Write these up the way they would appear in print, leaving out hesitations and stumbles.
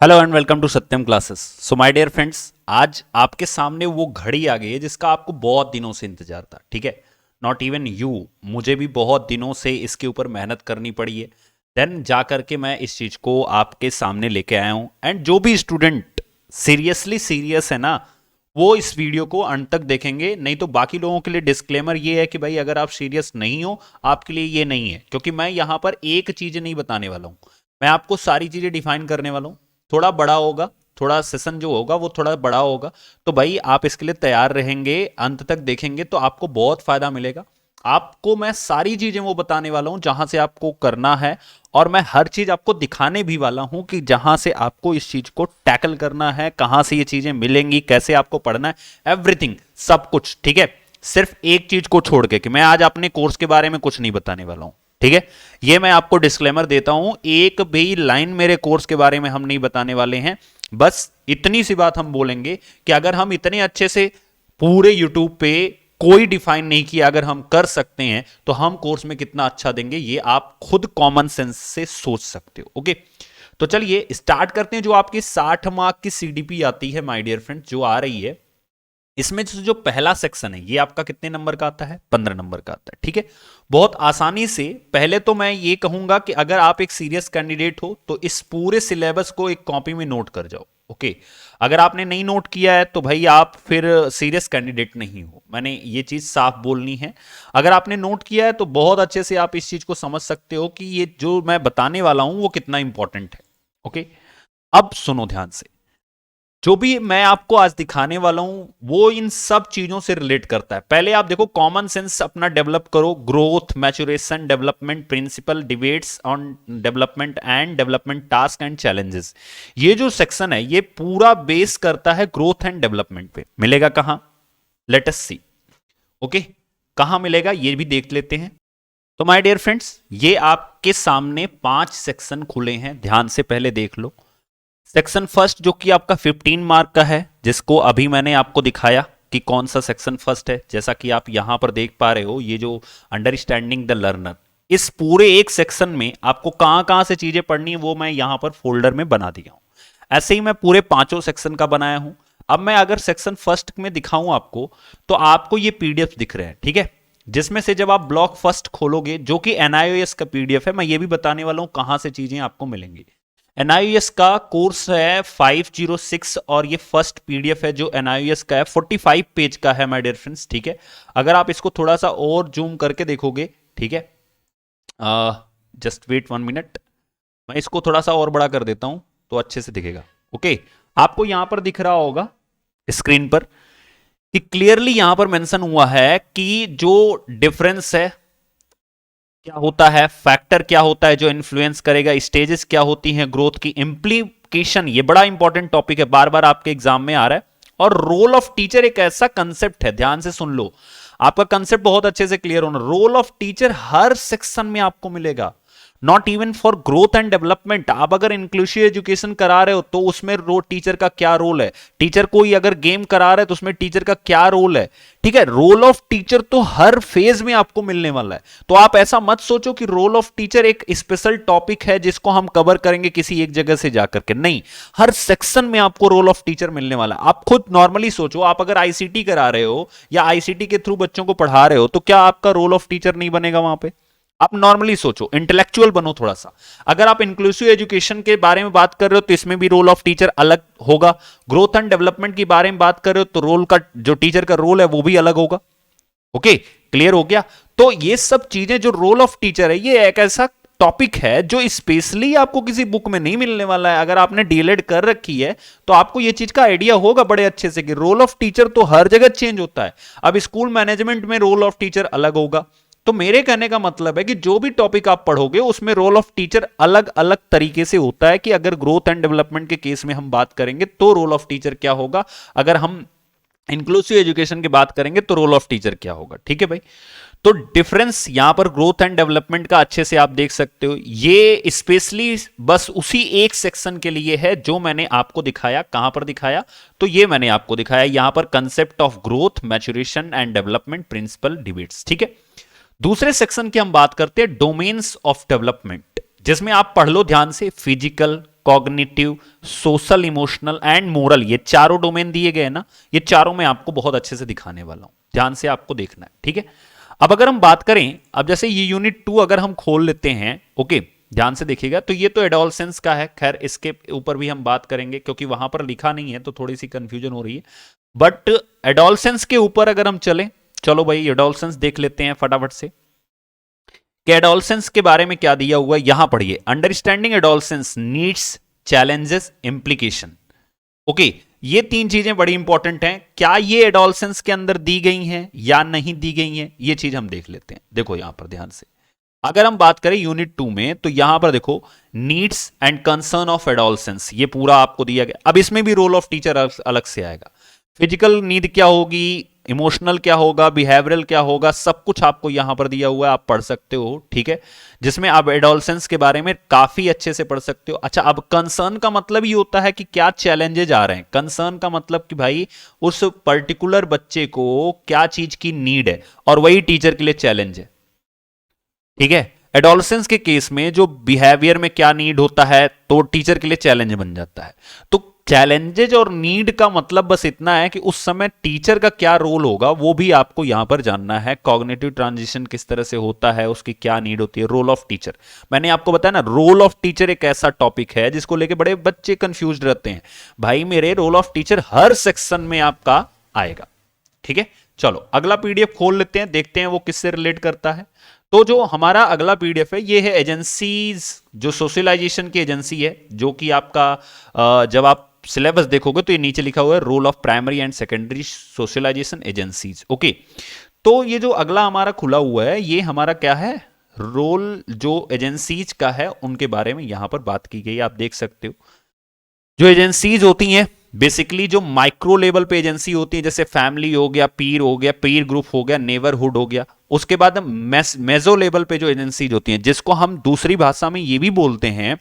Hello and welcome to Satyam classes. So my dear friends, आज आपके सामने वो घड़ी आ गई है जिसका आपको बहुत दिनों से इंतजार था। ठीक है, नॉट इवन यू, मुझे भी बहुत दिनों से इसके ऊपर मेहनत करनी पड़ी है। देन जा करके मैं इस चीज़ को आपके सामने लेके आया हूँ। एंड जो भी स्टूडेंट सीरियसली सीरियस है ना, वो इस वीडियो को अंत तक देखेंगे। नहीं तो बाकी लोगों के लिए डिस्क्लेमर ये है कि भाई अगर आप सीरियस नहीं हो, आपके लिए ये नहीं है, क्योंकि मैं यहाँ पर एक चीज़ नहीं बताने वाला हूँ, मैं आपको सारी चीज़ें डिफाइन करने वाला हूँ। थोड़ा बड़ा होगा, थोड़ा सेशन जो होगा वो थोड़ा बड़ा होगा। तो भाई आप इसके लिए तैयार रहेंगे, अंत तक देखेंगे तो आपको बहुत फायदा मिलेगा। आपको मैं सारी चीजें वो बताने वाला हूं जहां से आपको करना है, और मैं हर चीज आपको दिखाने भी वाला हूं कि जहां से आपको इस चीज को टैकल करना है, कहां से ये चीजें मिलेंगी, कैसे आपको पढ़ना है, एवरीथिंग, सब कुछ। ठीक है, सिर्फ एक चीज को छोड़ के कि मैं आज अपने कोर्स के बारे में कुछ नहीं बताने वाला हूं। ठीक है, ये मैं आपको डिस्क्लेमर देता हूं, एक भी लाइन मेरे कोर्स के बारे में हम नहीं बताने वाले हैं। बस इतनी सी बात हम बोलेंगे कि अगर हम इतने अच्छे से पूरे यूट्यूब पे कोई डिफाइन नहीं किया अगर हम कर सकते हैं तो हम कोर्स में कितना अच्छा देंगे, ये आप खुद कॉमन सेंस से सोच सकते हो। ओके, तो चलिए स्टार्ट करते हैं। जो आपकी 60 मार्क की सीडीपी आती है माय डियर फ्रेंड, जो आ रही है, इसमें जो पहला सेक्शन है ये आपका कितने नंबर का आता है? 15 नंबर का आता है। ठीक है, बहुत आसानी से। पहले तो मैं ये कहूंगा कि अगर आप एक सीरियस कैंडिडेट हो तो इस पूरे सिलेबस को एक कॉपी में नोट कर जाओ। ओके, अगर आपने नहीं नोट किया है तो भाई आप फिर सीरियस कैंडिडेट नहीं हो, मैंने ये चीज साफ बोलनी है। अगर आपने नोट किया है तो बहुत अच्छे से आप इस चीज को समझ सकते हो कि ये जो मैं बताने वाला हूं वो कितना इंपॉर्टेंट है। ओके, अब सुनो ध्यान से। जो भी मैं आपको आज दिखाने वाला हूं वो इन सब चीजों से रिलेट करता है। पहले आप देखो, कॉमन सेंस अपना डेवलप करो। Growth, maturation, development principle, debates on development and development task and challenges, ये जो सेक्शन है ये पूरा बेस करता है ग्रोथ एंड डेवलपमेंट पे। मिलेगा कहां? लेट अस सी। ओके, कहां मिलेगा ये भी देख लेते हैं। तो माय डियर फ्रेंड्स, ये आपके सामने 5 सेक्शन खुले हैं, ध्यान से पहले देख लो। सेक्शन फर्स्ट जो कि आपका 15 मार्क का है, जिसको अभी मैंने आपको दिखाया कि कौन सा सेक्शन फर्स्ट है। जैसा कि आप यहां पर देख पा रहे हो, ये जो अंडरस्टैंडिंग द लर्नर, इस पूरे एक सेक्शन में आपको कहां कहां से चीजें पढ़नी है वो मैं यहां पर फोल्डर में बना दिया हूं। ऐसे ही मैं पूरे पांचों सेक्शन का बनाया हूं। अब मैं अगर सेक्शन फर्स्ट में दिखाऊं आपको, तो आपको ये पीडीएफ दिख रहे हैं। ठीक है, जिसमें से जब आप ब्लॉक फर्स्ट खोलोगे, जो कि एनआईओएस का पीडीएफ है, मैं ये भी बताने वाला हूं कहां से चीजें आपको मिलेंगी। एनआईएस का कोर्स है 506, और ये फर्स्ट पीडीएफ है जो एनआईएस का है, 45 पेज का है माय डियर फ्रेंड्स। ठीक है, अगर आप इसको थोड़ा सा और जूम करके देखोगे, ठीक है, जस्ट वेट 1 मिनट, मैं इसको थोड़ा सा और बड़ा कर देता हूं तो अच्छे से दिखेगा। ओके, आपको यहां पर दिख रहा होगा स्क्रीन पर कि क्लियरली यहां पर मेंशन हुआ है कि जो डिफरेंस है क्या होता है, फैक्टर क्या होता है जो इन्फ्लुएंस करेगा, स्टेजेस क्या होती हैं ग्रोथ की, इंप्लीकेशन, ये बड़ा इंपॉर्टेंट टॉपिक है, बार बार आपके एग्जाम में आ रहा है। और रोल ऑफ टीचर एक ऐसा कंसेप्ट है, ध्यान से सुन लो, आपका कंसेप्ट बहुत अच्छे से क्लियर होना। रोल ऑफ टीचर हर सेक्शन में आपको मिलेगा, not even for growth and development. आप अगर इंक्लूसिव एजुकेशन करा रहे हो तो उसमें टीचर का क्या रोल है, टीचर कोई अगर गेम करा रहा है तो उसमें टीचर का क्या रोल है। ठीक है, रोल ऑफ टीचर तो हर फेज में आपको मिलने वाला है। तो आप ऐसा मत सोचो कि रोल ऑफ टीचर एक स्पेशल टॉपिक है जिसको हम कवर करेंगे किसी एक जगह से जाकर के, नहीं, हर सेक्शन में आपको रोल ऑफ टीचर मिलने वाला है। आप खुद नॉर्मली सोचो, आप अगर आईसीटी करा रहे हो या आईसीटी के थ्रू बच्चों को पढ़ा रहे हो तो क्या आपका रोल ऑफ टीचर नहीं बनेगा वहां पे? आप नॉर्मली सोचो, इंटेलेक्चुअल बनो थोड़ा सा। अगर आप इंक्लूसिव एजुकेशन के बारे में बात कर रहे हो तो इसमें भी रोल ऑफ टीचर अलग होगा। ग्रोथ एंड डेवलपमेंट के बारे में बात कर रहे हो तो रोल का, जो टीचर का रोल है वो भी अलग होगा। ओके, क्लियर हो गया? तो ये सब चीजें, जो रोल ऑफ टीचर है, ये एक ऐसा टॉपिक है जो स्पेशली आपको किसी बुक में नहीं मिलने वाला है। अगर आपने डीएलएड कर रखी है तो आपको ये चीज का आइडिया होगा बड़े अच्छे से कि रोल ऑफ टीचर तो हर जगह चेंज होता है। अब स्कूल मैनेजमेंट में रोल ऑफ टीचर अलग होगा। तो मेरे कहने का मतलब है कि जो भी टॉपिक आप पढ़ोगे उसमें रोल ऑफ टीचर अलग अलग तरीके से होता है। कि अगर ग्रोथ एंड डेवलपमेंट के केस में हम बात करेंगे तो रोल ऑफ टीचर क्या होगा, अगर हम इंक्लूसिव एजुकेशन की बात करेंगे तो रोल ऑफ टीचर क्या होगा। ठीक है भाई, तो डिफरेंस यहां पर ग्रोथ एंड डेवलपमेंट का अच्छे से आप देख सकते हो। ये स्पेशली बस उसी एक सेक्शन के लिए है जो मैंने आपको दिखाया। कहां पर दिखाया? तो ये मैंने आपको दिखाया यहां पर, concept of growth, maturation and development, principle, debates. ठीक है, दूसरे सेक्शन की हम बात करते हैं, डोमेन्स ऑफ डेवलपमेंट। जिसमें आप पढ़ लो ध्यान से, physical, cognitive, social, emotional and moral, ये चारों डोमेन दिए गए ना, ये चारों मैं आपको बहुत अच्छे से दिखाने वाला हूं, ध्यान से आपको देखना है, ठीक है। अब अगर हम बात करें, अब जैसे ये यूनिट 2 अगर हम खोल लेते हैं, ओके, ध्यान से देखिएगा, तो ये तो एडोलसेंस का है, खैर इसके ऊपर भी हम बात करेंगे क्योंकि वहां पर लिखा नहीं है तो थोड़ी सी कंफ्यूजन हो रही है, बट एडोलसेंस के ऊपर अगर हम चलें, चलो भाई एडोलसेंस देख लेते हैं फटाफट से कि एडोलसेंस के बारे में क्या दिया हुआ है, यहां पढ़िए, understanding adolescence needs, challenges, implication. Okay, ये तीन चीजें बड़ी इंपॉर्टेंट हैं, क्या ये एडोलसेंस के अंदर दी गई हैं या नहीं दी गई हैं, ये चीज हम देख लेते हैं। देखो यहां पर ध्यान से, अगर हम बात करें यूनिट 2 में, तो यहां पर देखो needs and concern of adolescence, ये पूरा आपको दिया गया। अब इसमें भी रोल ऑफ टीचर अलग से आएगा, फिजिकल नीड क्या होगी, इमोशनल क्या होगा, बिहेवियरल क्या होगा, सब कुछ आपको यहां पर दिया हुआ है, आप पढ़ सकते हो, ठीक है, जिसमें आप एडोलसेंस के बारे में काफी अच्छे से पढ़ सकते हो। अच्छा, अब कंसर्न का मतलब ये होता है कि क्या चैलेंजेज आ रहे हैं, कंसर्न का मतलब कि भाई उस पर्टिकुलर बच्चे को क्या चीज की नीड है, और वही टीचर के लिए चैलेंज है, ठीक है। एडोलसेंस के केस में जो बिहेवियर में क्या नीड होता है तो टीचर के लिए चैलेंज बन जाता है। तो चैलेंजेज और नीड का मतलब बस इतना है कि उस समय टीचर का क्या रोल होगा वो भी आपको यहां पर जानना है। कॉग्निटिव ट्रांजिशन किस तरह से होता है, उसकी क्या नीड होती है, रोल ऑफ टीचर, मैंने आपको बताया ना, रोल ऑफ टीचर एक ऐसा टॉपिक है जिसको लेके बड़े बच्चे कंफ्यूज रहते हैं। भाई मेरे रोल ऑफ टीचर हर सेक्शन में आपका आएगा, ठीक है। चलो अगला पीडीएफ खोल लेते हैं, देखते हैं वो किससे रिलेट करता है। तो जो हमारा अगला पीडीएफ है ये है एजेंसीज, जो सोशलाइजेशन की एजेंसी है, जो कि आपका जब आप सिलेबस देखोगे तो ये नीचे लिखा हुआ है role of primary and secondary socialization agencies, okay. तो ये जो अगला हमारा खुला हुआ है ये हमारा क्या है, रोल जो एजेंसीज का है उनके बारे में यहां पर बात की गई, आप देख सकते हो। जो एजेंसीज होती हैं बेसिकली जो माइक्रो लेवल पे एजेंसी होती है, जैसे फैमिली हो गया, पीर ग्रुप हो गया, नेबरहुड हो गया। उसके बाद मेजो लेवल पे जो एजेंसीज होती हैं, जिसको हम दूसरी भाषा में ये भी बोलते हैं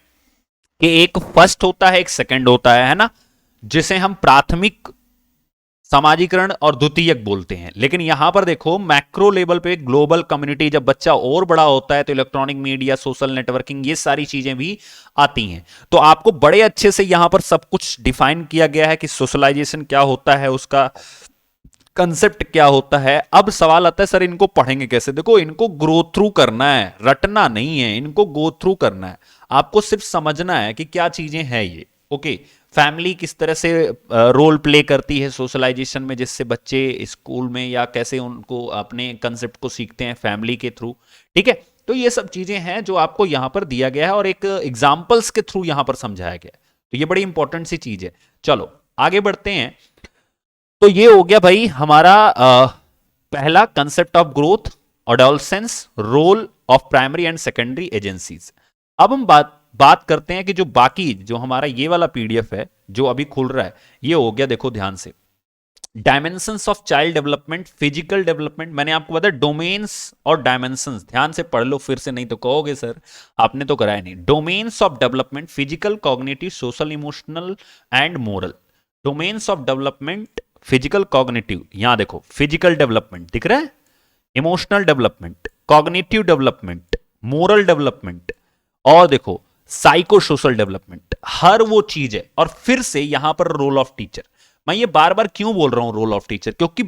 कि एक फर्स्ट होता है, एक सेकंड होता है ना, जिसे हम प्राथमिक समाजीकरण और द्वितीयक बोलते हैं। लेकिन यहां पर देखो मैक्रो लेवल पे ग्लोबल कम्युनिटी, जब बच्चा और बड़ा होता है तो इलेक्ट्रॉनिक मीडिया, सोशल नेटवर्किंग, ये सारी चीजें भी आती हैं। तो आपको बड़े अच्छे से यहां पर सब कुछ डिफाइन किया गया है कि सोशलाइजेशन क्या होता है, उसका कंसेप्ट क्या होता है। अब सवाल आता है सर इनको पढ़ेंगे कैसे, देखो इनको ग्रो थ्रू करना है, रटना नहीं है, इनको गो थ्रू करना है, आपको सिर्फ समझना है कि क्या चीजें हैं ये, ओके। फैमिली किस तरह से रोल प्ले करती है सोशलाइजेशन में, जिससे बच्चे स्कूल में या कैसे उनको अपने कंसेप्ट को सीखते हैं फैमिली के थ्रू, ठीक है। तो ये सब चीजें हैं जो आपको यहां पर दिया गया है और एक एग्जाम्पल्स के थ्रू यहां पर समझाया गया है। तो ये बड़ी इंपॉर्टेंट सी चीज है। चलो आगे बढ़ते हैं। तो ये हो गया भाई हमारा पहला concept of growth, adolescence, role of primary and secondary agencies. अब हम बात करते हैं कि जो बाकी जो हमारा ये वाला पीडीएफ है जो अभी खुल रहा है, ये हो गया, देखो ध्यान से, dimensions of child development, physical development, मैंने आपको बताया डोमेन्स और डायमेंशंस, ध्यान से पढ़ लो फिर से, नहीं तो कहोगे सर आपने तो कराया नहीं। Domains of development, physical, cognitive, social, emotional and moral. Domains of development, physical, cognitive, यहां देखो फिजिकल डेवलपमेंट दिख रहा है, emotional development, cognitive development, moral development, और देखो साइको सोशल डेवलपमेंट, हर वो चीज है। और फिर से यहां पर रोल ऑफ टीचर, मैं ये बार बार क्यों बोल रहा हूं रोल ऑफ टीचर, क्योंकि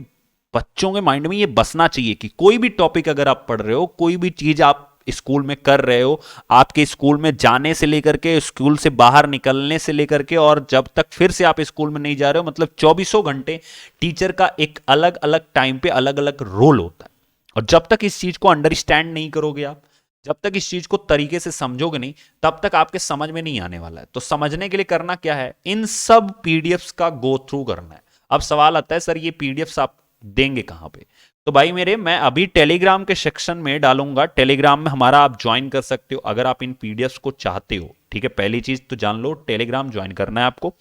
बच्चों के माइंड में ये बसना चाहिए कि कोई भी टॉपिक अगर आप पढ़ रहे हो, कोई भी चीज आप स्कूल में कर रहे हो, आपके स्कूल में जाने से लेकर के, स्कूल से बाहर निकलने से लेकर के, और जब तक फिर से आप स्कूल में नहीं जा रहे हो, मतलब 24 घंटे टीचर का एक अलग अलग टाइम पे अलग अलग रोल होता है। और जब तक इस चीज को अंडरस्टैंड नहीं करोगे आप, जब तक इस चीज को तरीके से समझोगे नहीं, तब तक आपके समझ में नहीं आने वाला है। तो समझने के लिए करना क्या है, इन सब पीडीएफ्स का गो थ्रू करना है। अब सवाल आता है सर ये पीडीएफ्स आप देंगे कहां पे, तो भाई मेरे मैं अभी टेलीग्राम के सेक्शन में डालूंगा, टेलीग्राम में हमारा आप ज्वाइन कर सकते हो अगर आप इन पीडीएफ्स को चाहते हो, ठीक है। पहली चीज तो जान लो टेलीग्राम ज्वाइन करना है आपको।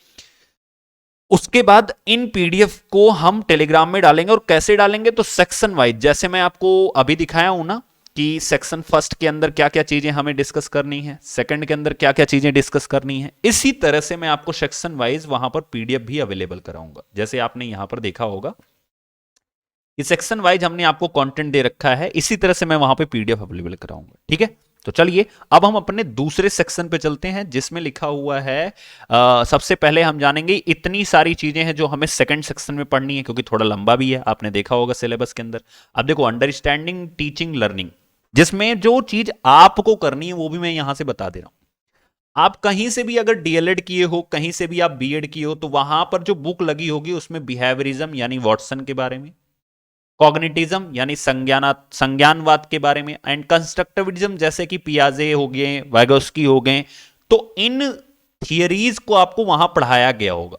उसके बाद इन पीडीएफ को हम टेलीग्राम में डालेंगे, और कैसे डालेंगे, तो सेक्शन वाइज, जैसे मैं आपको अभी दिखाया हूं ना कि सेक्शन फर्स्ट के अंदर क्या क्या चीजें हमें डिस्कस करनी है, सेकंड के अंदर क्या क्या चीजें डिस्कस करनी है, इसी तरह से मैं आपको सेक्शन वाइज वहां पर पीडीएफ भी अवेलेबल कराऊंगा। जैसे आपने यहां पर देखा होगा कि सेक्शन वाइज हमने आपको कंटेंट दे रखा है, इसी तरह से मैं वहां पे पीडीएफ अवेलेबल कराऊंगा, ठीक है। तो चलिए अब हम अपने दूसरे सेक्शन पे चलते हैं जिसमें लिखा हुआ है सबसे पहले हम जानेंगे इतनी सारी चीजें हैं जो हमें सेकंड सेक्शन में पढ़नी है क्योंकि थोड़ा लंबा भी है, आपने देखा होगा सिलेबस के अंदर। अब देखो अंडरस्टैंडिंग टीचिंग लर्निंग, जिसमें जो चीज आपको करनी है वो भी मैं यहां से बता दे रहा हूं। आप कहीं से भी अगर डीएलएड किए हो, कहीं से भी आप बीएड किए हो, तो वहां पर जो बुक लगी होगी उसमें बिहेवियरिज्म यानी वॉटसन के बारे में, कॉग्निटिज्म यानी संज्ञानवाद के बारे में, एंड कंस्ट्रक्टिविज्म जैसे कि पियाजे हो गए, वाइगोस्की हो गए, तो इन थियरीज को आपको वहां पढ़ाया गया होगा।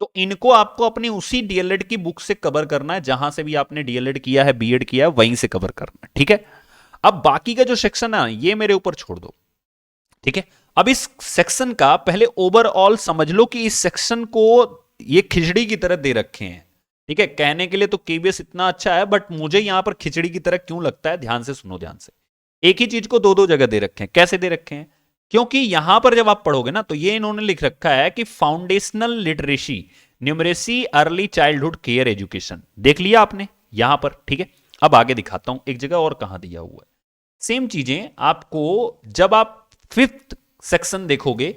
तो इनको आपको अपनी उसी डीएलएड की बुक से कवर करना है, जहां से भी आपने डीएलएड किया है, बीएड किया है, वहीं से कवर करना है, ठीक है। अब बाकी का जो सेक्शन है ये मेरे ऊपर छोड़ दो, ठीक है। अब इस सेक्शन का पहले ओवरऑल समझ लो कि इस सेक्शन को ये खिचड़ी की तरह दे रखे हैं, ठीक है। कहने के लिए तो केबीएस इतना अच्छा है, बट मुझे यहां पर खिचड़ी की तरह क्यों लगता है, ध्यान से सुनो, ध्यान से। एक ही चीज को दो दो जगह दे रखे हैं। कैसे दे रखे हैं? क्योंकि यहां पर जब आप पढ़ोगे ना तो ये इन्होंने लिख रखा है कि foundational literacy, numeracy, early childhood care education, देख लिया आपने यहां पर, ठीक है। अब आगे दिखाता हूं एक जगह और कहां दिया हुआ है सेम चीजें आपको। जब आप फिफ्थ सेक्शन देखोगे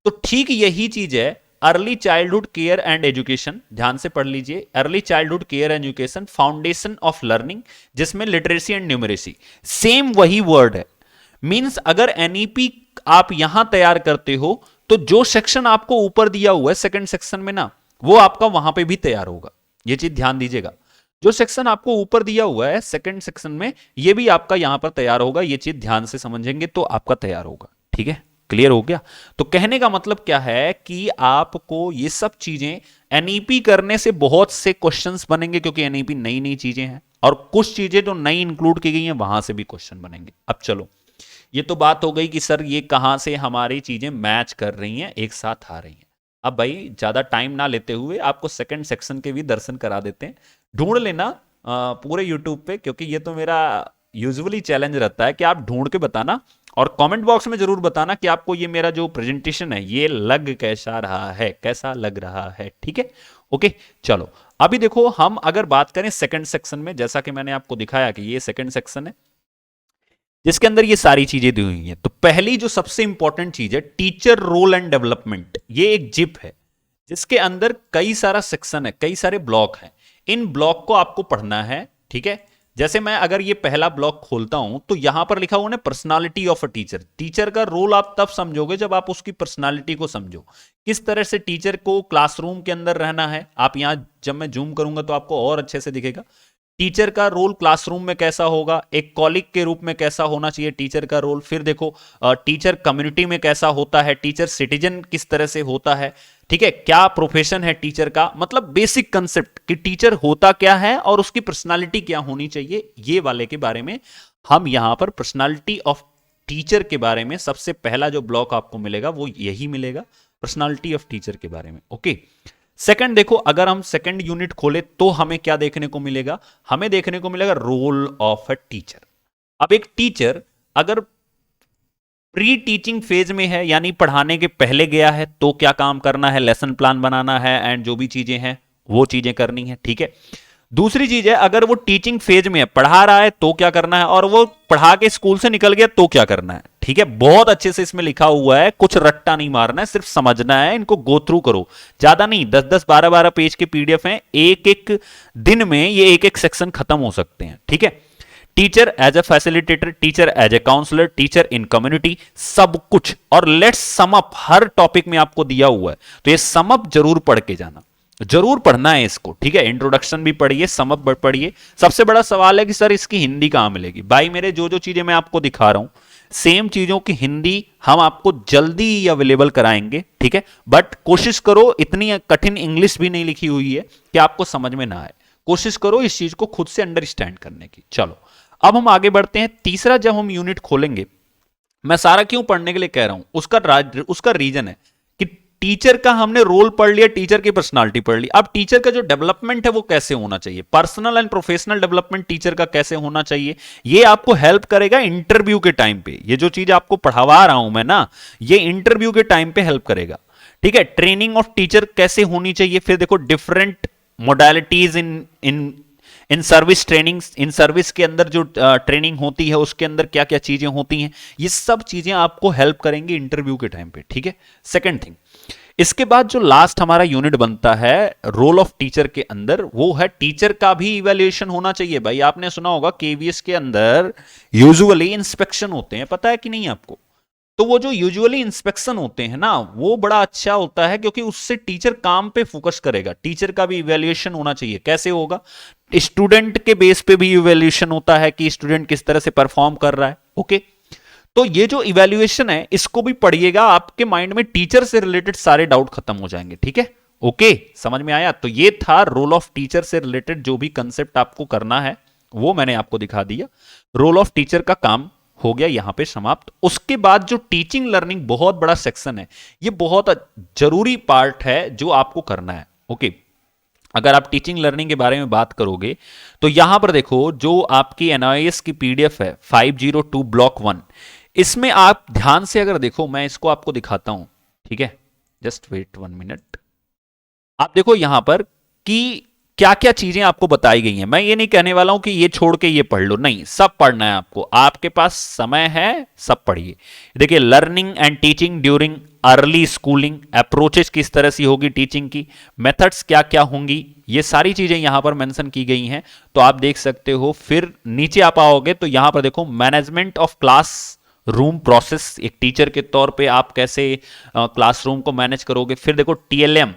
तो ठीक यही चीज है, early childhood care and education, ध्यान से पढ़ लीजिए, early childhood care and education, foundation of learning, जिसमें लिटरेसी एंड न्यूमरेसी सेम वही वर्ड है। मींस अगर एनईपी आप यहां तैयार करते हो तो जो सेक्शन आपको ऊपर दिया हुआ है सेकंड सेक्शन में ना, वो आपका वहां पे भी तैयार होगा। ये चीज ध्यान दीजिएगा, जो सेक्शन आपको ऊपर दिया हुआ है सेकंड सेक्शन में, ये भी आपका यहां पर तैयार होगा। ये चीज ध्यान से समझेंगे तो आपका तैयार होगा, ठीक है। क्लियर हो गया? तो कहने का मतलब क्या है कि आपको ये सब चीजें एनईपी करने से बहुत से क्वेश्चंस बनेंगे, क्योंकि एनईपी नई नई चीजें हैं और कुछ चीजें जो नई इंक्लूड की गई हैं वहां से भी क्वेश्चन बनेंगे। अब चलो, ये तो बात हो गई कि सर ये कहां से हमारी चीजें मैच कर रही हैं, एक साथ आ रही हैं। अब भाई ज्यादा टाइम ना लेते हुए आपको सेकंड सेक्शन के भी दर्शन करा देते हैं। ढूंढ लेना पूरे यूट्यूब पे, क्योंकि ये तो मेरा यूजुअली चैलेंज रहता है कि आप ढूंढ के बताना और कमेंट बॉक्स में जरूर बताना कि आपको ये मेरा जो प्रेजेंटेशन है ये लग कैसा रहा है, कैसा लग रहा है, ठीक है। ओके, चलो अभी देखो, हम अगर बात करें सेकंड सेक्शन में, जैसा कि मैंने आपको दिखाया कि ये सेकंड सेक्शन है जिसके अंदर ये सारी चीजें दी हुई हैं। तो पहली जो सबसे इंपॉर्टेंट चीज है टीचर रोल एंड डेवलपमेंट, ये एक जिप है जिसके अंदर कई सारा सेक्शन है, कई सारे ब्लॉक हैं। इन ब्लॉक को आपको पढ़ना है, ठीक है। जैसे मैं अगर ये पहला ब्लॉक खोलता हूं तो यहां पर लिखा हुआ है personality of a teacher. Teacher का रोल आप तब समझोगे जब आप उसकी पर्सनालिटी को समझो, किस तरह से टीचर को क्लासरूम के अंदर रहना है। आप यहां जब मैं जूम करूंगा तो आपको और अच्छे से दिखेगा। टीचर का रोल क्लासरूम में कैसा होगा, एक कॉलिग के रूप में कैसा होना चाहिए टीचर का रोल। फिर देखो टीचर कम्युनिटी में कैसा होता है, टीचर सिटीजन किस तरह से होता है, ठीक है। क्या प्रोफेशन है टीचर का, मतलब बेसिक कंसेप्ट कि टीचर होता क्या है और उसकी पर्सनालिटी क्या होनी चाहिए, ये वाले के बारे में हम यहां पर पर्सनालिटी ऑफ टीचर के बारे में सबसे पहला जो ब्लॉक आपको मिलेगा वो यही मिलेगा, पर्सनालिटी ऑफ टीचर के बारे में। ओके, सेकंड देखो, अगर हम सेकंड यूनिट खोले तो हमें क्या देखने को मिलेगा, हमें देखने को मिलेगा रोल ऑफ अ टीचर। अब एक टीचर अगर प्री टीचिंग फेज में है, यानी पढ़ाने के पहले गया है, तो क्या काम करना है, लेसन प्लान बनाना है एंड जो भी चीजें हैं वो चीजें करनी है, ठीक है। दूसरी चीज है, अगर वो टीचिंग फेज में है, पढ़ा रहा है, तो क्या करना है, और वो पढ़ा के स्कूल से निकल गया तो क्या करना है, ठीक है। बहुत अच्छे से इसमें लिखा हुआ है, कुछ रट्टा नहीं मारना है, सिर्फ समझना है, इनको गो थ्रू करो। ज्यादा नहीं, 10-10 12-12 पेज के पीडीएफ हैं, एक एक दिन में ये एक एक सेक्शन खत्म हो सकते हैं, ठीक है। Teacher as a facilitator, teacher as a counsellor, teacher in community, सब कुछ। और लेट्स सम अप हर टॉपिक में आपको दिया हुआ है, तो ये सम अप जरूर पढ़ के जाना, जरूर पढ़ना है इसको, ठीक है। इंट्रोडक्शन भी पढ़िए, सम अप पढ़िए। सबसे बड़ा सवाल है कि सर इसकी हिंदी कहां मिलेगी। भाई मेरे जो जो चीजें मैं आपको दिखा रहा हूं, सेम चीजों की हिंदी हम आपको जल्दी ही अवेलेबल कराएंगे, ठीक है। बट कोशिश करो, इतनी कठिन इंग्लिश भी नहीं लिखी हुई है कि आपको समझ में ना आए। कोशिश करो इस चीज को खुद से अंडरस्टैंड करने की। चलो अब हम आगे बढ़ते हैं। तीसरा जब हम यूनिट खोलेंगे, मैं सारा क्यों पढ़ने के लिए कह रहा हूं, उसका रीजन है कि टीचर का हमने रोल पढ़ लिया, टीचर की पर्सनालिटी पढ़ ली। अब टीचर का जो डेवलपमेंट है वो कैसे होना चाहिए, personal and professional development teacher का कैसे होना चाहिए, ये आपको हेल्प करेगा इंटरव्यू के टाइम पे। ये जो चीज आपको पढ़ावा रहा हूं मैं ना, ये इंटरव्यू के टाइम पे हेल्प करेगा, ठीक है। ट्रेनिंग ऑफ टीचर कैसे होनी चाहिए। फिर देखो different modalities in in service के अंदर जो ट्रेनिंग होती है उसके अंदर क्या क्या चीजें होती हैं, ये सब चीजें आपको हेल्प करेंगी इंटरव्यू के टाइम पे, ठीक है। सेकंड थिंग, इसके बाद जो लास्ट हमारा यूनिट बनता है रोल ऑफ टीचर के अंदर, वो है टीचर का भी इवैल्यूएशन होना चाहिए। भाई आपने सुना होगा केवीएस के अंदर यूजुअली इंस्पेक्शन होते हैं, पता है कि नहीं आपको? तो वो जो यूजुअली इंस्पेक्शन होते हैं ना, वो बड़ा अच्छा होता है क्योंकि उससे टीचर काम पे फोकस करेगा। टीचर का भी इवैल्यूएशन होना चाहिए। कैसे होगा? स्टूडेंट के बेस पे भी इवैल्यूएशन होता है कि स्टूडेंट किस तरह से परफॉर्म कर रहा है। ओके, तो ये जो इवैल्यूएशन है इसको भी पढ़िएगा, आपके माइंड में टीचर से रिलेटेड सारे डाउट खत्म हो जाएंगे, ठीक है। ओके, समझ में आया? तो ये था रोल ऑफ टीचर से रिलेटेड जो भी कंसेप्ट आपको करना है वो मैंने आपको दिखा दिया। रोल ऑफ टीचर का काम हो गया यहां पे समाप्त। उसके बाद जो टीचिंग लर्निंग बहुत बड़ा सेक्शन है, ये बहुत जरूरी पार्ट है जो आपको करना है। ओके, अगर आप टीचिंग लर्निंग के बारे में बात करोगे तो यहां पर देखो जो आपकी एनआईएस की पीडीएफ है 502 ब्लॉक 1, इसमें आप ध्यान से अगर देखो, मैं इसको आपको दिखाता हूं, ठीक है। Just wait 1 minute. आप देखो यहां पर कि क्या क्या चीजें आपको बताई गई हैं। मैं ये नहीं कहने वाला हूं कि ये छोड़ के ये पढ़ लो, नहीं, सब पढ़ना है आपको। आपके पास समय है, सब पढ़िए। देखिए, learning and teaching during early schooling, approaches किस तरह से होगी टीचिंग की, मेथड्स क्या क्या होंगी, ये सारी चीजें यहां पर मेंशन की गई हैं। तो आप देख सकते हो। फिर नीचे आप आओगे तो यहां पर देखो management of class room process, एक टीचर के तौर पे आप कैसे क्लासरूम को मैनेज करोगे। फिर देखो टीएलएम,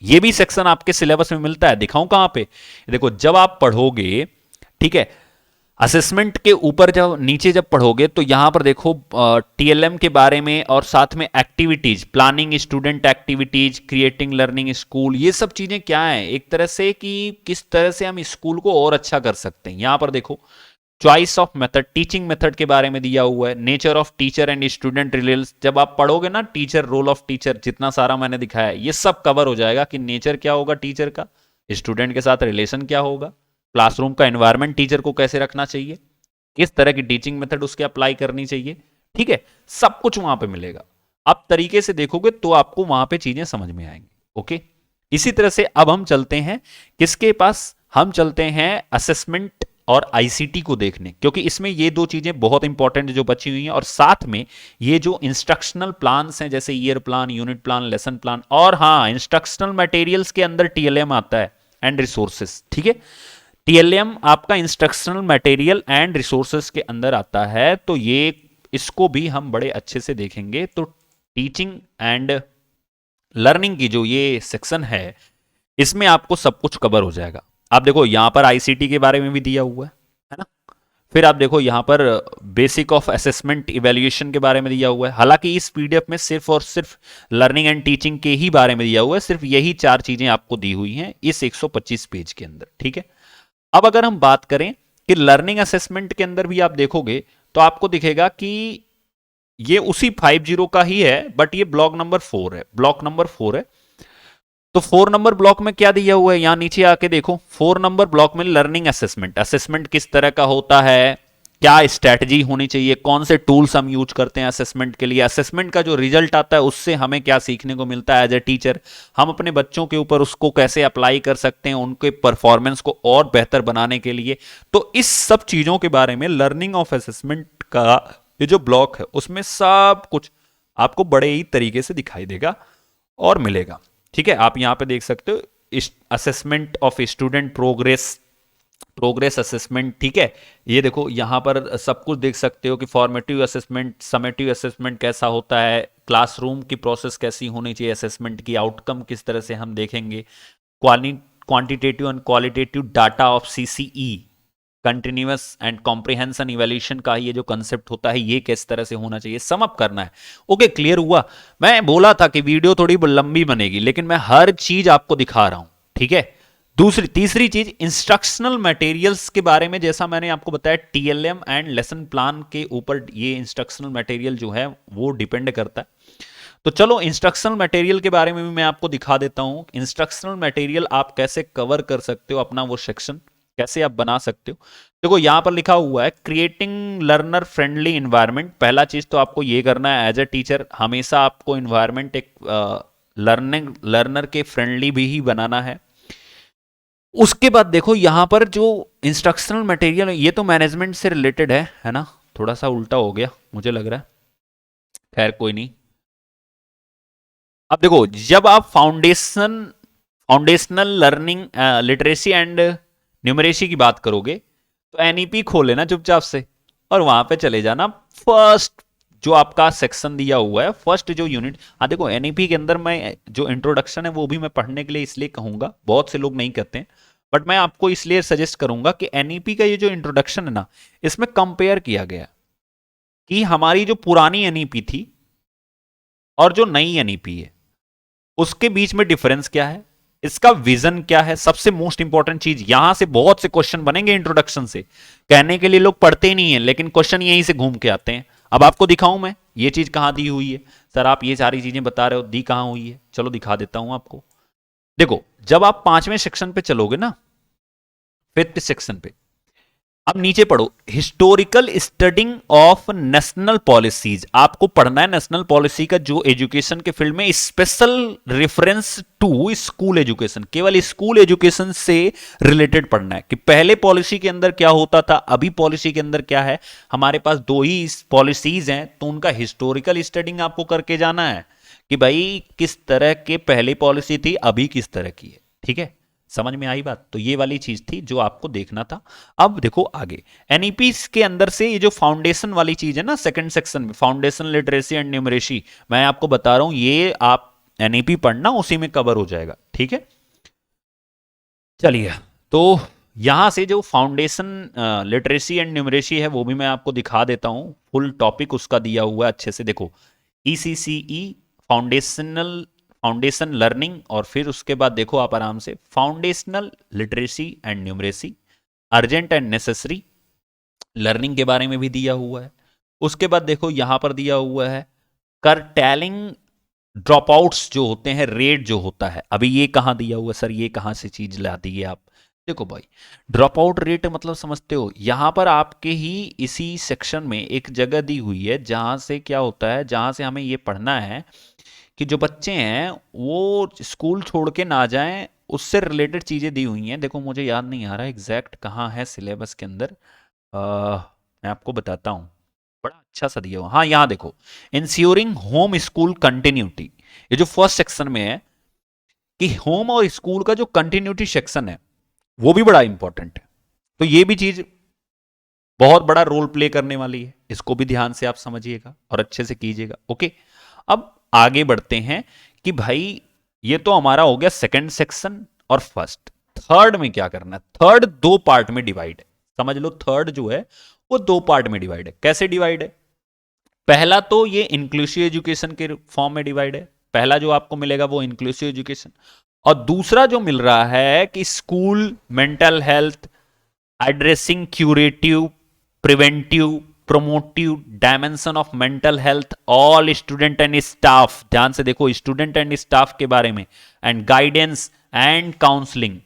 ये भी सेक्शन आपके सिलेबस में मिलता है। दिखाऊं कहां पे? देखो, जब आप पढ़ोगे, ठीक है, असेसमेंट के ऊपर जब नीचे जब पढ़ोगे तो यहां पर देखो टीएलएम के बारे में और साथ में activities, planning student activities, creating learning school, ये सब चीजें क्या है एक तरह से कि किस तरह से हम स्कूल को और अच्छा कर सकते हैं। यहां पर देखो choice of method, teaching method के बारे में दिया हुआ है। Nature of teacher and student relation, जब आप पढ़ोगे ना टीचर, रोल ऑफ टीचर, जितना सारा मैंने दिखाया है ये सब कवर हो जाएगा कि नेचर क्या होगा टीचर का, स्टूडेंट के साथ रिलेशन क्या होगा, क्लासरूम का एनवायरमेंट टीचर को कैसे रखना चाहिए, किस तरह की टीचिंग मेथड उसके अप्लाई करनी चाहिए, ठीक है। सब कुछ वहां पे मिलेगा। आप तरीके से देखोगे तो आपको वहां पे चीजें समझ में आएंगी। ओके, इसी तरह से अब हम चलते हैं किसके पास? हम चलते हैं असेसमेंट और आईसीटी को देखने, क्योंकि इसमें ये दो चीजें बहुत इंपॉर्टेंट जो बची हुई हैं। और साथ में ये जो इंस्ट्रक्शनल प्लान्स हैं, जैसे year plan, unit plan, lesson plan, और हाँ, इंस्ट्रक्शनल मटेरियल्स के अंदर टीएलएम आता है एंड रिसोर्सेस, ठीक है। टीएलएम आपका इंस्ट्रक्शनल मटेरियल एंड रिसोर्सेस के अंदर आता है। तो ये इसको भी हम बड़े अच्छे से देखेंगे। तो टीचिंग एंड लर्निंग की जो ये सेक्शन है इसमें आपको सब कुछ कवर हो जाएगा। आप देखो यहां पर आईसीटी के बारे में भी दिया हुआ है ना। फिर आप देखो यहां पर बेसिक ऑफ असेसमेंट इवैल्यूएशन के बारे में दिया हुआ है। हालांकि इस पीडीएफ में सिर्फ और सिर्फ लर्निंग एंड टीचिंग के ही बारे में दिया हुआ है, सिर्फ यही 4 चीजें आपको दी हुई हैं इस 125 पेज के अंदर, ठीक है। अब अगर हम बात करें कि लर्निंग असेसमेंट के अंदर भी आप देखोगे तो आपको दिखेगा कि ये उसी 50 का ही है, बट ये ब्लॉक नंबर 4 है, ब्लॉक नंबर 4 है। तो 4 नंबर ब्लॉक में क्या दिया हुआ है, यहां नीचे आके देखो। 4 नंबर ब्लॉक में लर्निंग असेसमेंट, असेसमेंट किस तरह का होता है, क्या स्ट्रैटेजी होनी चाहिए, कौन से टूल्स हम यूज करते हैं असेसमेंट के लिए, असेसमेंट का जो रिजल्ट आता है उससे हमें क्या सीखने को मिलता है एज ए टीचर, हम अपने बच्चों के ऊपर उसको कैसे अप्लाई कर सकते हैं उनके परफॉर्मेंस को और बेहतर बनाने के लिए। तो इस सब चीजों के बारे में लर्निंग ऑफ असेसमेंट का ये जो ब्लॉक है उसमें सब कुछ आपको बड़े ही तरीके से दिखाई देगा और मिलेगा, ठीक है। आप यहां पे देख सकते हो assessment of student progress, progress assessment, ठीक है। ये देखो यहां पर सब कुछ देख सकते हो कि फॉर्मेटिव असेसमेंट, समेटिव असेसमेंट कैसा होता है, क्लासरूम की प्रोसेस कैसी होनी चाहिए, असेसमेंट की आउटकम किस तरह से हम देखेंगे, quantitative and qualitative data of CCE, continuous and comprehension evaluation का ये जो कंसेप्ट होता है ये किस तरह से होना चाहिए, सम अप करना है। ओके, क्लियर हुआ? मैं बोला था कि वीडियो थोड़ी लंबी बनेगी, लेकिन मैं हर चीज आपको दिखा रहा हूं, ठीक है। तीसरी चीज इंस्ट्रक्शनल मटेरियल्स के बारे में, जैसा मैंने आपको बताया टीएलएम एंड लेसन प्लान के ऊपर ये इंस्ट्रक्शनल मटेरियल जो है वो डिपेंड करता है। तो चलो इंस्ट्रक्शनल मटेरियल के बारे में भी मैं आपको दिखा देता हूं। इंस्ट्रक्शनल मटेरियल आप कैसे कवर कर सकते हो, अपना वो सेक्शन कैसे आप बना सकते हो। देखो यहां पर लिखा हुआ है क्रिएटिंग लर्नर फ्रेंडली इन्वायरमेंट। पहला चीज तो आपको ये करना है एज ए टीचर, हमेशा आपको इन्वायरमेंट एक लर्नर के फ्रेंडली भी ही बनाना है। उसके बाद देखो यहां पर जो इंस्ट्रक्शनल मटेरियल है, ये तो मैनेजमेंट से रिलेटेड है ना, थोड़ा सा उल्टा हो गया मुझे लग रहा है, खैर कोई नहीं। अब देखो जब आप foundational learning literacy and numeracy की बात करोगे तो एनईपी खोल लेना चुपचाप से और वहां पे चले जाना फर्स्ट जो आपका सेक्शन दिया हुआ है, फर्स्ट जो यूनिट। हाँ देखो एनईपी के अंदर मैं जो इंट्रोडक्शन है वो भी मैं पढ़ने के लिए इसलिए कहूंगा, बहुत से लोग नहीं कहते हैं, बट मैं आपको इसलिए सजेस्ट करूंगा कि एनईपी का ये जो इंट्रोडक्शन है ना, इसमें कंपेयर किया गया कि हमारी जो पुरानी एनईपी थी और जो नई एनईपी है उसके बीच में डिफरेंस क्या है, इसका विजन क्या है। सबसे मोस्ट इंपॉर्टेंट चीज, यहां से बहुत से क्वेश्चन बनेंगे इंट्रोडक्शन से, कहने के लिए लोग पढ़ते नहीं है लेकिन क्वेश्चन यहीं से घूम के आते हैं। अब आपको दिखाऊं मैं ये चीज कहां दी हुई है, सर आप ये सारी चीजें बता रहे हो, दी कहां हुई है, चलो दिखा देता हूं आपको। देखो जब आप 5वें सेक्शन पे चलोगे ना, 5th सेक्शन पे, अब नीचे पढ़ो, historical studying of national policies. आपको पढ़ना है नेशनल पॉलिसी का जो एजुकेशन के फील्ड में special reference to school education, केवल स्कूल एजुकेशन से रिलेटेड पढ़ना है कि पहले पॉलिसी के अंदर क्या होता था, अभी पॉलिसी के अंदर क्या है। हमारे पास 2 ही पॉलिसीज हैं तो उनका हिस्टोरिकल स्टडिंग आपको करके जाना है कि भाई किस तरह के पहले पॉलिसी थी, अभी किस तरह की है। ठीक है, समझ में आई बात? तो ये वाली चीज थी जो आपको देखना था। अब देखो आगे एनईपी के अंदर से ये जो फाउंडेशन वाली चीज है ना, सेकंड सेक्शन में फाउंडेशन लिटरेसी एंड न्यूमरेसी, मैं आपको बता रहा हूं ये आप एनईपी पढ़ना उसी में कवर हो जाएगा। ठीक है, चलिए तो यहां से जो फाउंडेशन लिटरेसी एंड न्यूमरेसी है वो भी मैं आपको दिखा देता हूं, फुल टॉपिक उसका दिया हुआ है अच्छे से। देखो ईसीसीई फाउंडेशन लर्निंग, और फिर उसके बाद देखो आप आराम से foundational literacy and numeracy, urgent and necessary learning के बारे में भी दिया हुआ है। उसके बाद देखो यहां पर दिया हुआ है करटेलिंग ड्रॉप आउट्स जो होते हैं, रेट जो होता है। अभी ये कहां दिया हुआ है सर, ये कहां से चीज ला दी है आप? देखो भाई ड्रॉप आउट रेट मतलब समझते हो, यहां पर आपके ही इसी सेक्शन में एक जगह दी हुई है जहां से क्या होता है, जहां से हमें ये पढ़ना है कि जो बच्चे हैं वो स्कूल छोड़ के ना जाएं, उससे रिलेटेड चीज़ें दी हुई हैं। देखो मुझे याद नहीं आ रहा एग्जैक्ट कहाँ है सिलेबस के अंदर, मैं आपको बताता हूँ, बड़ा अच्छा सा दिया हुआ। हाँ यहाँ देखो, इंश्योरिंग होम स्कूल कंटिन्यूटी, ये जो फर्स्ट सेक्शन में है कि होम और स्कूल का जो कंटिन्यूटी सेक्शन है वो भी बड़ा इंपॉर्टेंट है। तो ये भी चीज बहुत बड़ा रोल प्ले करने वाली है, इसको भी ध्यान से आप समझिएगा और अच्छे से कीजिएगा। ओके, अब आगे बढ़ते हैं कि भाई ये तो हमारा हो गया सेकंड सेक्शन और फर्स्ट। थर्ड में क्या करना है, थर्ड 2 पार्ट में डिवाइड है, समझ लो थर्ड जो है वो 2 पार्ट में डिवाइड है। कैसे डिवाइड है? पहला तो ये इंक्लूसिव एजुकेशन के फॉर्म में डिवाइड है, पहला जो आपको मिलेगा वो इंक्लूसिव एजुकेशन, और दूसरा जो मिल रहा है कि school mental health addressing curative preventive promotive dimension of mental health all student and staff. ध्यान से देखो स्टूडेंट एंड स्टाफ के बारे में, and guidance and counselling.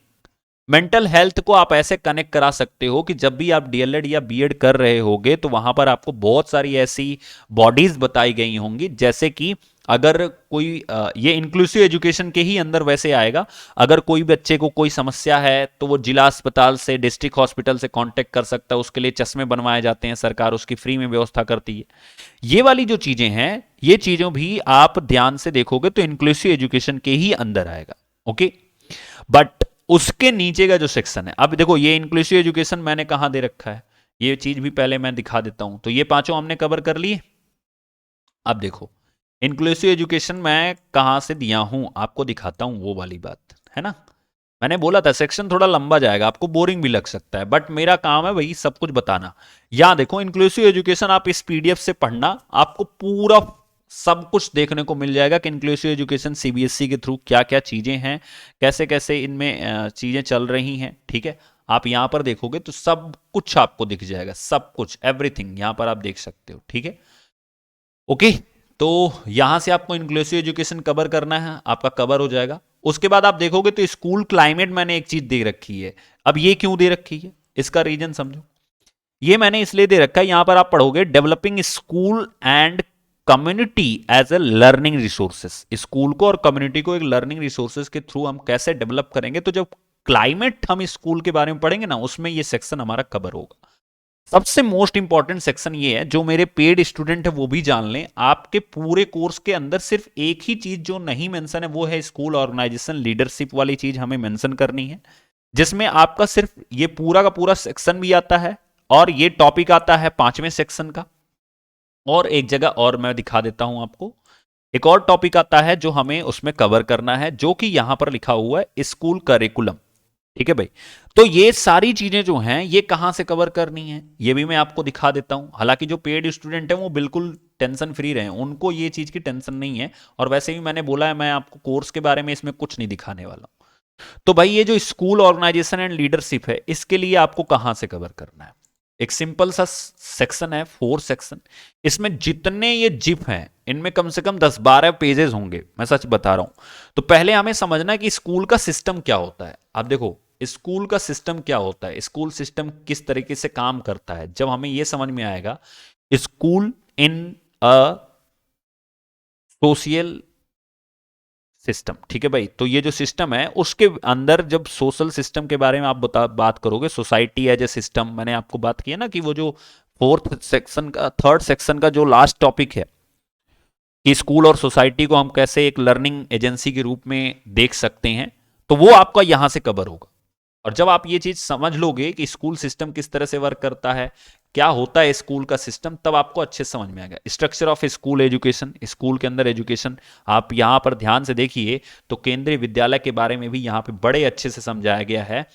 Mental health को आप ऐसे कनेक्ट करा सकते हो कि जब भी आप डीएलएड या बीएड कर रहे होगे तो वहां पर आपको बहुत सारी ऐसी बॉडीज बताई गई होंगी, जैसे कि अगर कोई ये इंक्लूसिव एजुकेशन के ही अंदर वैसे आएगा, अगर कोई बच्चे को कोई समस्या है तो वो जिला अस्पताल से डिस्ट्रिक्ट हॉस्पिटल से कांटेक्ट कर सकता है, उसके लिए चश्मे बनवाए जाते हैं, सरकार उसकी फ्री में व्यवस्था करती है। ये वाली जो चीजें हैं ये चीजों भी आप ध्यान से देखोगे तो इंक्लूसिव एजुकेशन के ही अंदर आएगा। ओके, बट उसके नीचे का जो सेक्शन है, अब देखो ये इंक्लूसिव एजुकेशन मैंने कहां दे रखा है, ये चीज भी पहले मैं दिखा देता हूं। तो ये पांचों हमने कवर कर लिए। अब देखो इंक्लूसिव एजुकेशन मैं कहां से दिया हूं, आपको दिखाता हूं वो वाली बात, है ना। मैंने बोला था सेक्शन थोड़ा लंबा जाएगा, आपको बोरिंग भी लग सकता है, बट मेरा काम है भाई सब कुछ बताना। यहां देखो इंक्लूसिव एजुकेशन आप इस पीडीएफ से पढ़ना, आपको पूरा सब कुछ देखने को मिल जाएगा कि इंक्लूसिव एजुकेशन सीबीएसई के थ्रू क्या क्या चीजें हैं, कैसे कैसे इनमें चीजें चल रही हैं। ठीक है, आप यहां पर देखोगे तो सब कुछ आपको दिख जाएगा, सब कुछ एवरीथिंग यहां पर आप देख सकते हो। ठीक है, ओके, तो यहां से आपको इंक्लूसिव एजुकेशन कवर करना है, आपका कवर हो जाएगा। उसके बाद आप देखोगे तो स्कूल क्लाइमेट मैंने एक चीज दे रखी है। अब ये क्यों दे रखी है, इसका रीजन समझो। ये मैंने इसलिए दे रखा है, यहां पर आप पढ़ोगे developing school and community as a learning resources. School को और कम्युनिटी को एक लर्निंग रिसोर्सेस के थ्रू हम कैसे डेवलप करेंगे, तो जब क्लाइमेट हम स्कूल के बारे में पढ़ेंगे ना, उसमें ये सेक्शन हमारा कवर होगा। सबसे मोस्ट इंपॉर्टेंट सेक्शन ये है, जो मेरे पेड स्टूडेंट है वो भी जान लें, आपके पूरे कोर्स के अंदर सिर्फ एक ही चीज जो नहीं मेंशन है वो है स्कूल ऑर्गेनाइजेशन लीडरशिप वाली चीज हमें मेंशन करनी है, जिसमें आपका सिर्फ ये पूरा का पूरा सेक्शन भी आता है और ये टॉपिक आता है 5वें सेक्शन का। और एक जगह और मैं दिखा देता हूं आपको, एक और टॉपिक आता है जो हमें उसमें कवर करना है, जो कि यहां पर लिखा हुआ है स्कूल करिकुलम। ठीक है भाई, तो ये सारी चीजें जो हैं ये कहां से कवर करनी है ये भी मैं आपको दिखा देता हूं। हालांकि जो पेड स्टूडेंट हैं वो बिल्कुल टेंशन फ्री रहे, उनको ये चीज की टेंशन नहीं है, और वैसे भी मैंने बोला है मैं आपको कोर्स के बारे में इसमें कुछ नहीं दिखाने वाला हूं। तो भाई ये जो स्कूल ऑर्गेनाइजेशन एंड लीडरशिप है, इसके लिए आपको कहां से कवर करना है? एक सिंपल सा सेक्शन है, 4 सेक्शन। इसमें जितने ये जिप हैं इनमें कम से कम 10-12 पेजेस होंगे, मैं सच बता रहा हूं। तो पहले हमें समझना है कि स्कूल का सिस्टम क्या होता है। आप देखो स्कूल का सिस्टम क्या होता है, स्कूल सिस्टम किस तरीके से काम करता है, जब हमें यह समझ में आएगा school in a social system. ठीक है भाई, तो ये जो सिस्टम है उसके अंदर जब सोशल सिस्टम के बारे में आप बात करोगे, सोसाइटी एज ए सिस्टम, मैंने आपको बात की है ना कि वो जो 3rd सेक्शन का जो लास्ट टॉपिक है कि स्कूल और सोसाइटी को हम कैसे एक लर्निंग एजेंसी के रूप में देख सकते हैं, तो वो आपका यहां से कवर होगा। और जब आप ये चीज समझ लोगे कि स्कूल सिस्टम किस तरह से वर्क करता है, क्या होता है स्कूल का सिस्टम, तब आपको अच्छे से समझ में आएगा। Structure of school education, school के अंदर एजुकेशन, आप यहां पर ध्यान से देखिए तो केंद्रीय विद्यालय के बारे में भी यहां पे बड़े अच्छे से समझाया गया है।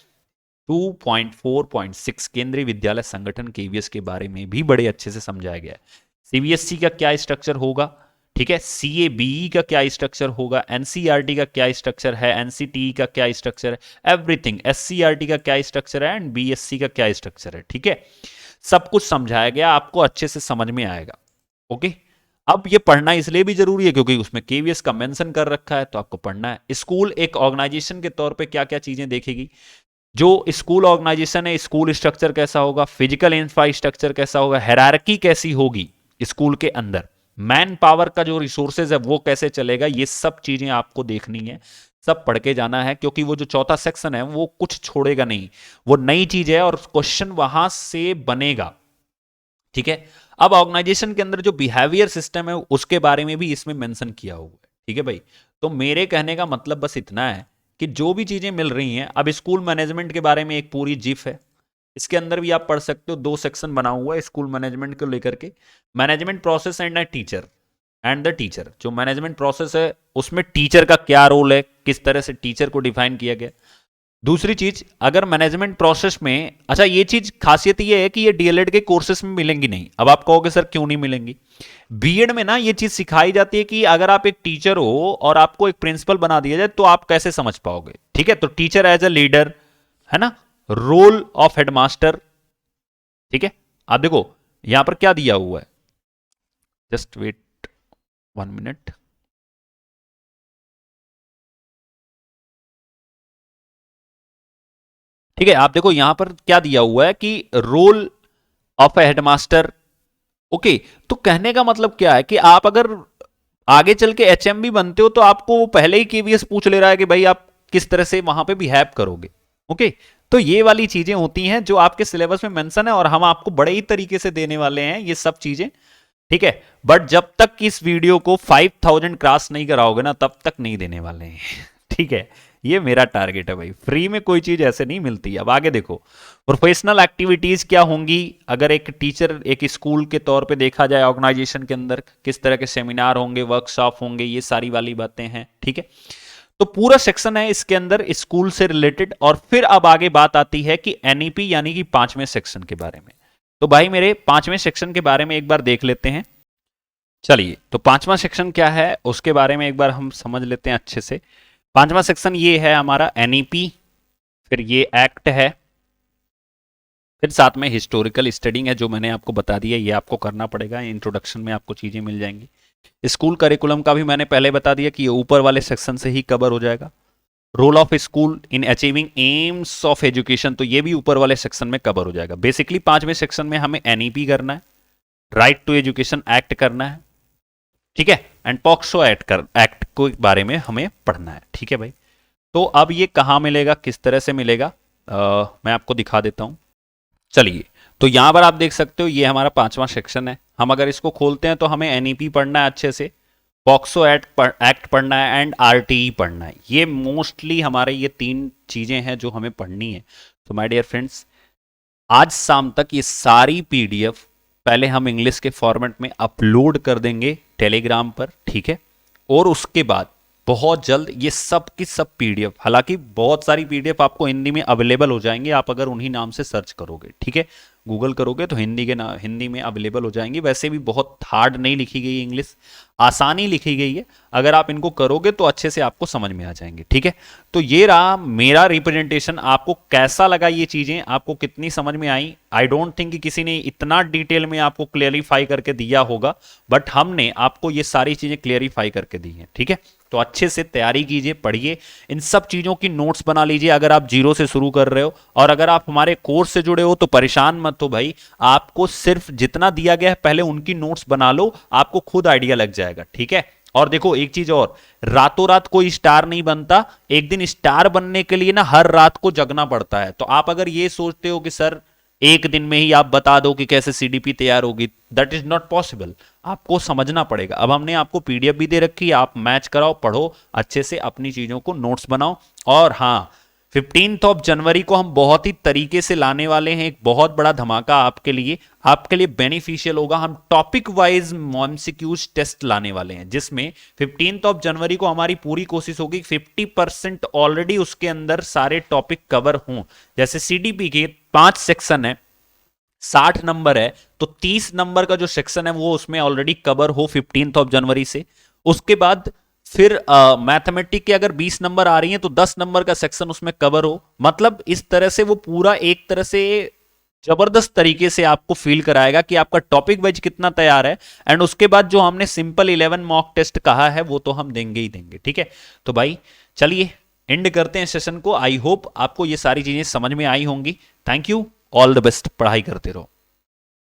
2.4.6 केंद्रीय विद्यालय संगठन केवीएस के बारे में भी बड़े अच्छे से समझाया गया है। सीबीएसई का क्या स्ट्रक्चर होगा, ठीक है, सीएबीई का क्या स्ट्रक्चर होगा, एनसीईआरटी का क्या स्ट्रक्चर है, एनसीटीई का क्या स्ट्रक्चर है, एवरीथिंग, एससीईआरटी का क्या स्ट्रक्चर है एंड बीएससी का क्या स्ट्रक्चर है। ठीक है, सब कुछ समझाया गया, आपको अच्छे से समझ में आएगा। ओके, अब ये पढ़ना इसलिए भी जरूरी है क्योंकि उसमें केवीएस का मेंशन कर रखा है, तो आपको पढ़ना है। स्कूल एक ऑर्गेनाइजेशन के तौर पे क्या क्या चीजें देखेगी, जो स्कूल ऑर्गेनाइजेशन है, स्कूल स्ट्रक्चर कैसा होगा, फिजिकल इंफ्रास्ट्रक्चर कैसा होगा, हायरार्की कैसी होगी स्कूल के अंदर, मैन पावर का जो रिसोर्सेज है वो कैसे चलेगा, ये सब चीजें आपको देखनी है, सब पढ़ के जाना है, क्योंकि वो जो चौथा सेक्शन है वो कुछ छोड़ेगा नहीं, वो नई चीज है और क्वेश्चन वहां से बनेगा। ठीक है, अब ऑर्गेनाइजेशन के अंदर जो बिहेवियर सिस्टम है उसके बारे में भी इसमें मेंशन किया हुआ है। ठीक है भाई, तो मेरे कहने का मतलब बस इतना है कि जो भी चीजें मिल रही हैं, अब स्कूल मैनेजमेंट के बारे में एक पूरी जिफ है, इसके अंदर भी आप पढ़ सकते हो, 2 सेक्शन बना हुआ है स्कूल मैनेजमेंट को लेकर के, management process and teacher and the teacher. जो मैनेजमेंट प्रोसेस है उसमें टीचर का क्या रोल है, किस तरह से टीचर को डिफाइन किया गया। दूसरी चीज, अगर मैनेजमेंट प्रोसेस में, अच्छा ये चीज खासियत ये है कि ये डीएलएड के कोर्सेस में मिलेंगी नहीं। अब आप कहोगे सर क्यों नहीं मिलेंगी, बीएड में ना ये चीज सिखाई जाती है कि अगर आप एक टीचर हो और आपको एक प्रिंसिपल बना दिया जाए तो आप कैसे समझ पाओगे। ठीक है, तो टीचर एज अ लीडर है ना, रोल ऑफ हेडमास्टर। ठीक है, आप देखो यहां पर क्या दिया हुआ है, जस्ट वेट 1 मिनट। ठीक है, आप देखो यहां पर क्या दिया हुआ है कि role of a headmaster. Okay, तो कहने का मतलब क्या है कि आप अगर आगे चल के एचएम भी बनते हो तो आपको वो पहले ही केवीएस पूछ ले रहा है कि भाई आप किस तरह से वहां पे बिहेव करोगे। ओके, तो ये वाली चीजें होती हैं जो आपके सिलेबस में मेंशन है और हम आपको बड़े ही तरीके से देने वाले हैं ये सब चीजें। ठीक है, बट जब तक इस वीडियो को 5000 क्रॉस नहीं कराओगे ना तब तक नहीं देने वाले हैं। ठीक है, ये मेरा टारगेट है भाई, फ्री में कोई चीज ऐसे नहीं मिलती। अब आगे देखो, प्रोफेशनल एक्टिविटीज क्या होंगी, अगर एक टीचर एक स्कूल के तौर पे देखा जाए ऑर्गेनाइजेशन के अंदर किस तरह के सेमिनार होंगे, वर्कशॉप होंगे, ये सारी वाली बातें हैं। ठीक है, तो पूरा सेक्शन है इसके अंदर स्कूल से रिलेटेड। और फिर अब आगे बात आती है कि एनईपी यानी कि 5वें सेक्शन के बारे में। तो भाई मेरे 5वें सेक्शन के बारे में एक बार देख लेते हैं। चलिए, तो 5वां सेक्शन क्या है उसके बारे में एक बार हम समझ लेते हैं अच्छे से। 5वां सेक्शन ये है हमारा एनईपी, फिर ये एक्ट है, फिर साथ में हिस्टोरिकल स्टडिंग है जो मैंने आपको बता दिया, ये आपको करना पड़ेगा, इंट्रोडक्शन में आपको चीजें मिल जाएंगी। स्कूल करिकुलम का भी मैंने पहले बता दिया कि ये ऊपर वाले सेक्शन से ही कवर हो जाएगा। Role of school in achieving aims of education, तो ये भी ऊपर वाले सेक्शन में कवर हो जाएगा। बेसिकली 5वें सेक्शन में हमें एनईपी करना है, राइट टू एजुकेशन एक्ट करना है, ठीक है, एंड पॉक्सो एक्ट के बारे में हमें पढ़ना है। ठीक है भाई, तो अब ये कहाँ मिलेगा, किस तरह से मिलेगा, मैं आपको दिखा देता हूँ। चलिए, तो यहां पर आप देख सकते हो ये हमारा 5वां सेक्शन है। हम अगर इसको खोलते हैं तो हमें एनईपी पढ़ना है अच्छे से, पॉक्सो एक्ट पढ़ना है एंड आरटीई पढ़ना है। ये मोस्टली हमारे ये 3 चीजें हैं जो हमें पढ़नी है। तो माय डियर फ्रेंड्स, आज शाम तक ये सारी पीडीएफ पहले हम इंग्लिश के फॉर्मेट में अपलोड कर देंगे टेलीग्राम पर, ठीक है। और उसके बाद बहुत जल्द ये सब की सब पीडीएफ, हालांकि बहुत सारी पीडीएफ आपको हिंदी में अवेलेबल हो जाएंगे, आप अगर उन्हीं नाम से सर्च करोगे, ठीक है, गूगल करोगे तो हिंदी में अवेलेबल हो जाएंगी। वैसे भी बहुत हार्ड नहीं लिखी गई इंग्लिश, आसानी लिखी गई है। अगर आप इनको करोगे तो अच्छे से आपको समझ में आ जाएंगे, ठीक है। तो ये रहा मेरा रिप्रेजेंटेशन। आपको कैसा लगा, ये चीजें आपको कितनी समझ में आई? आई डोंट थिंक कि किसी ने इतना डिटेल में आपको क्लियरिफाई करके दिया होगा, बट हमने आपको ये सारी चीजें क्लियरिफाई करके दी हैं, ठीक है। तो अच्छे से तैयारी कीजिए, पढ़िए, इन सब चीजों की नोट्स बना लीजिए अगर आप जीरो से शुरू कर रहे हो। और अगर आप हमारे कोर्स से जुड़े हो तो परेशान मत हो भाई, आपको सिर्फ जितना दिया गया है पहले उनकी नोट्स बना लो, आपको खुद आइडिया लग जाएगा, ठीक है। और देखो एक चीज और, रातों रात कोई स्टार नहीं बनता। एक दिन स्टार बनने के लिए ना हर रात को जगना पड़ता है। तो आप अगर ये सोचते हो कि सर एक दिन में ही आप बता दो कि कैसे सीडीपी तैयार होगी, दैट इज नॉट पॉसिबल। आपको समझना पड़ेगा। अब हमने आपको पीडीएफ भी दे रखी है, आप मैच कराओ, पढ़ो अच्छे से, अपनी चीजों को नोट्स बनाओ। और हाँ, 15 जनवरी को हम बहुत ही तरीके से लाने वाले हैं एक बहुत बड़ा धमाका आपके लिए बेनिफिशियल होगा। हम टॉपिक वाइज एमसीक्यूज टेस्ट लाने वाले हैं, जिसमें 15 जनवरी को हमारी पूरी कोशिश होगी 50% ऑलरेडी उसके अंदर सारे टॉपिक कवर हों। जैसे सीडीपी के 5 सेक्शन है, 60 नंबर है, तो 30 नंबर का जो सेक्शन है वो उसमें ऑलरेडी कवर हो 15 जनवरी से। उसके बाद फिर मैथमेटिक के अगर 20 नंबर आ रही हैं तो 10 नंबर का सेक्शन उसमें कवर हो। मतलब इस तरह से वो पूरा एक तरह से जबरदस्त तरीके से आपको फील कराएगा कि आपका टॉपिक वाइज कितना तैयार है। एंड उसके बाद जो हमने सिंपल 11 मॉक टेस्ट कहा है वो तो हम देंगे ही देंगे, ठीक है। तो भाई चलिए एंड करते हैं सेशन को। आई होप आपको ये सारी चीजें समझ में आई होंगी। Thank you, all the best, पढ़ाई करते रहो।